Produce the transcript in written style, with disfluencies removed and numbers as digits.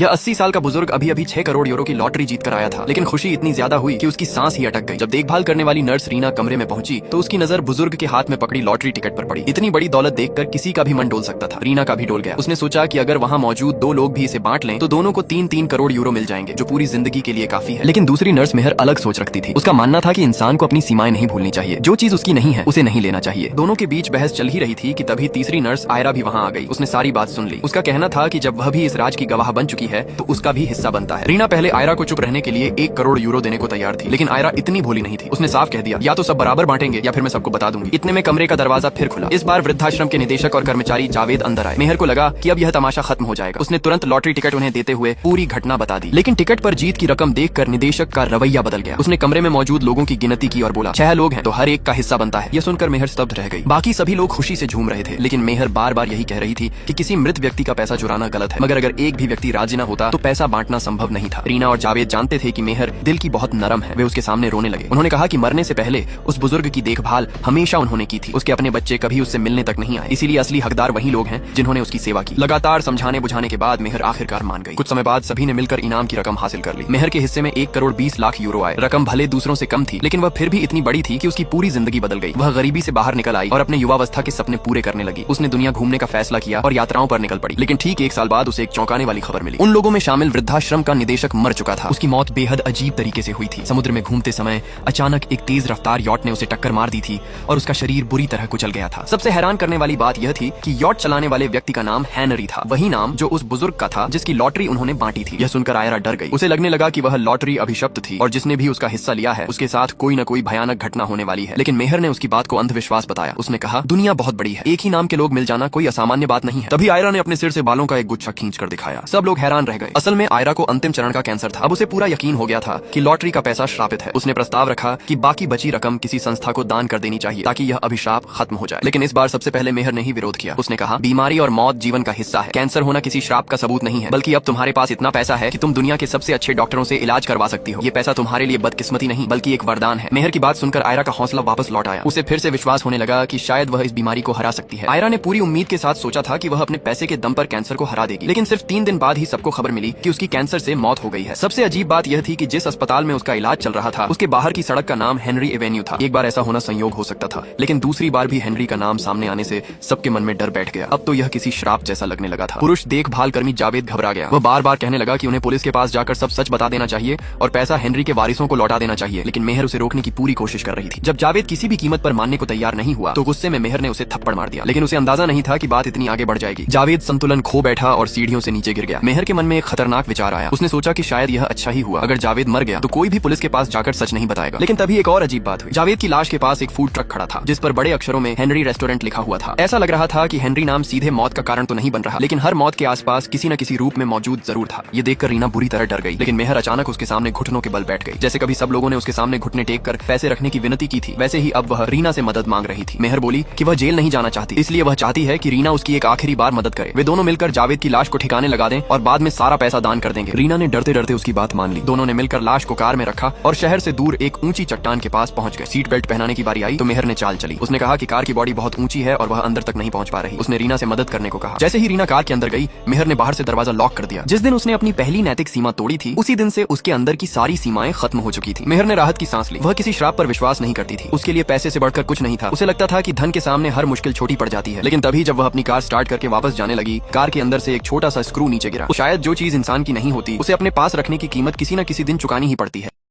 यह 80 साल का बुजुर्ग अभी अभी 6 करोड़ यूरो की लॉटरी जीत कर आया था, लेकिन खुशी इतनी ज्यादा हुई कि उसकी सांस ही अटक गई। जब देखभाल करने वाली नर्स रीना कमरे में पहुंची तो उसकी नजर बुजुर्ग के हाथ में पकड़ी लॉटरी टिकट पर पड़ी। इतनी बड़ी दौलत देखकर किसी का भी मन डोल सकता था। रीना का भी डोल गया। उसने सोचा कि अगर वहाँ मौजूद 2 लोग भी इसे बांट लें तो दोनों को 3-3 करोड़ यूरो मिल जाएंगे, जो पूरी जिंदगी के लिए काफी है। लेकिन दूसरी नर्स मेहर अलग सोच रखती थी। उसका मानना था कि इंसान को अपनी सीमाएं नहीं भूलनी चाहिए, जो चीज उसकी नहीं है उसे नहीं लेना चाहिए। दोनों के बीच बहस चल ही रही थी कि तभी तीसरी नर्स आयरा भी वहाँ आ गई। उसने सारी बात सुन ली। उसका कहना था कि जब वह भी इस राज की गवाह बन चुकी है तो उसका भी हिस्सा बनता है। रीना पहले आयरा को चुप रहने के लिए 1 करोड़ यूरो देने को तैयार थी, लेकिन आयरा इतनी भोली नहीं थी। उसने साफ कह दिया, या तो सब बराबर बांटेंगे या फिर मैं सबको बता दूंगी। इतने में कमरे का दरवाजा फिर खुला। इस बार वृद्धाश्रम के निदेशक और कर्मचारी जावेद अंदर आए। मेहर को लगा कि अब यह तमाशा खत्म हो जाएगा। उसने तुरंत लॉटरी टिकट उन्हें देते हुए पूरी घटना बता दी, लेकिन टिकट पर जीत की रकम देखकर निदेशक का रवैया बदल गया। उसने कमरे में मौजूद लोगों की गिनती की और बोला, 6 लोग हैं तो हर एक का हिस्सा बनता है। यह सुनकर मेहर स्तब्ध रह गई। बाकी सभी लोग खुशी से झूम रहे थे, लेकिन मेहर बार बार यही कह रही थी कि किसी मृत व्यक्ति का पैसा चुराना गलत है, मगर अगर एक भी व्यक्ति राजी न होता तो पैसा बांटना संभव नहीं था। रीना और जावेद जानते थे कि मेहर दिल की बहुत नरम है। वे उसके सामने रोने लगे। उन्होंने कहा कि मरने से पहले उस बुजुर्ग की देखभाल हमेशा उन्होंने की थी। उसके अपने बच्चे कभी उससे मिलने तक नहीं आए, इसीलिए असली हकदार वही लोग हैं जिन्होंने उसकी सेवा की। लगातार समझाने बुझाने के बाद मेहर आखिरकार मान गई। कुछ समय बाद सभी ने मिलकर इनाम की रकम हासिल कर ली। मेहर के हिस्से में 1 करोड़ 20 लाख यूरो आए। रकम भले दूसरों से कम थी, लेकिन वह फिर भी इतनी बड़ी थी कि उसकी पूरी जिंदगी बदल गई। वह गरीबी से बाहर निकल आई और अपने युवावस्था के सपने पूरे करने लगी। उसने दुनिया घूमने का फैसला किया और यात्राओं पर निकल पड़ी। लेकिन ठीक 1 साल बाद उसे एक चौंकाने वाली खबर मिली। उन लोगों में शामिल वृद्धाश्रम का निदेशक मर चुका था। उसकी मौत बेहद अजीब तरीके से हुई थी। समुद्र में घूमते समय अचानक एक तेज रफ्तार यॉट ने उसे टक्कर मार दी थी और उसका शरीर बुरी तरह कुचल गया था। सबसे हैरान करने वाली बात यह थी कि यॉट चलाने वाले व्यक्ति का नाम हेनरी था, वही नाम जो उस बुजुर्ग का था जिसकी लॉटरी उन्होंने बांटी थी। यह सुनकर आयरा डर गई। उसे लगने लगा कि वह लॉटरी अभिशप्त थी और जिसने भी उसका हिस्सा लिया है उसके साथ कोई न कोई भयानक घटना होने वाली है। लेकिन मेहर ने उसकी बात को अंधविश्वास बताया। उसने कहा, दुनिया बहुत बड़ी है, एक ही नाम के लोग मिल जाना कोई असामान्य बात नहीं है। तभी आयरा ने अपने सिर से बालों का एक गुच्छा खींच कर दिखाया। सब लोग हैरान रह गए। असल में आयरा को अंतिम चरण का कैंसर था। अब उसे पूरा यकीन हो गया था कि लॉटरी का पैसा श्रापित है। उसने प्रस्ताव रखा कि बाकी बची रकम किसी संस्था को दान कर देनी चाहिए ताकि यह अभिशाप खत्म हो जाए। लेकिन इस बार सबसे पहले मेहर ने ही विरोध किया। उसने कहा, बीमारी और मौत जीवन का हिस्सा है। कैंसर होना किसी श्राप का सबूत नहीं है, बल्कि अब तुम्हारे पास इतना पैसा है कि तुम दुनिया के सबसे अच्छे डॉक्टरों से इलाज करवा सकती हो। ये पैसा तुम्हारे लिए बदकिस्मती नहीं बल्कि एक वरदान है। मेहर की बात सुनकर आयरा का हौसला वापस लौट आया। उसे फिर से विश्वास होने लगा कि शायद वह इस बीमारी को हरा सकती है। आयरा ने पूरी उम्मीद के साथ सोचा था कि वह अपने पैसे के दम पर कैंसर को हरा देगी, लेकिन सिर्फ 3 दिन बाद ही सबको खबर मिली कि उसकी कैंसर से मौत हो गई है। सबसे अजीब बात यह थी कि जिस अस्पताल में उसका इलाज चल रहा था उसके बाहर की सड़क का नाम हेनरी एवेन्यू था। एक बार ऐसा होना संयोग हो सकता था, लेकिन दूसरी बार भी हेनरी का नाम सामने आने से सबके मन में डर बैठ गया। अब तो यह किसी श्राप जैसा लगने लगा था। पुरुष देखभाल कर्मी जावेद घबरा गया। वह बार बार कहने लगा कि उन्हें पुलिस के पास जाकर सब सच बता देना चाहिए और पैसा हेनरी के वारिसों को लौटा देना चाहिए, लेकिन मेहर उसे रोकने की पूरी कोशिश कर रही थी। जब जावेद किसी भी कीमत पर मानने को तैयार नहीं हुआ तो गुस्से में मेहर ने उसे थप्पड़ मार दिया, लेकिन उसे अंदाजा नहीं था कि बात इतनी आगे बढ़ जाएगी। जावेद संतुलन खो बैठा और सीढ़ियों से नीचे गिर गया। मेहर के मन में एक खतरनाक विचार आया। उसने सोचा कि शायद यह अच्छा ही हुआ। अगर जावेद मर गया तो कोई भी पुलिस के पास जाकर सच नहीं बताएगा। लेकिन तभी एक और अजीब बात हुई। जावेद की लाश के पास एक फूड ट्रक खड़ा था जिस पर बड़े अक्षरों में हेनरी रेस्टोरेंट लिखा हुआ था। ऐसा लग रहा था कि हेनरी नाम सीधे मौत का कारण तो नहीं बन रहा, लेकिन हर मौत के आसपास किसी न किसी रूप में मौजूद जरूर था। ये देखकर रीना बुरी तरह डर गई, लेकिन मेहर अचानक उसके सामने घुटनों के बल बैठ गई। जैसे कभी सब लोगों ने उसके सामने घुटने टेक कर पैसे रखने की विनती की थी, वैसे ही अब वह रीना से मदद मांग रही थी। मेहर बोली कि वह जेल नहीं जाना चाहती, इसलिए वह चाहती है कि रीना उसकी एक आखिरी बार मदद करे। वे दोनों मिलकर जावेद की लाश को ठिकाने लगा दें और बाद में सारा पैसा दान कर देंगे। रीना ने डरते डरते उसकी बात मान ली। दोनों ने मिलकर लाश को कार में रखा और शहर से दूर एक ऊंची चट्टान के पास पहुंच गए। सीट बेल्ट पहनाने की बारी आई तो मेहर ने चाल चली। उसने कहा कि कार की बॉडी बहुत ऊंची है और वह अंदर तक नहीं पहुंच पा रही। उसने रीना से मदद करने को कहा। जैसे ही रीना कार के अंदर गई, मेहर ने बाहर से दरवाजा लॉक कर दिया। जिस दिन उसने अपनी पहली नैतिक सीमा तोड़ी थी, उसी दिन से उसके अंदर की सारी सीमाएं खत्म हो चुकी थी। मेहर ने राहत की सांस ली। वह किसी श्राप पर विश्वास नहीं करती थी। उसके लिए पैसे से बढ़कर कुछ नहीं था। उसे लगता था कि धन के सामने हर मुश्किल छोटी पड़ जाती है। लेकिन तभी जब वह अपनी कार स्टार्ट करके वापस जाने लगी, कार के अंदर से एक छोटा सा स्क्रू नीचे गिरा। शायद जो चीज इंसान की नहीं होती उसे अपने पास रखने की कीमत किसी न किसी दिन चुकानी ही पड़ती है।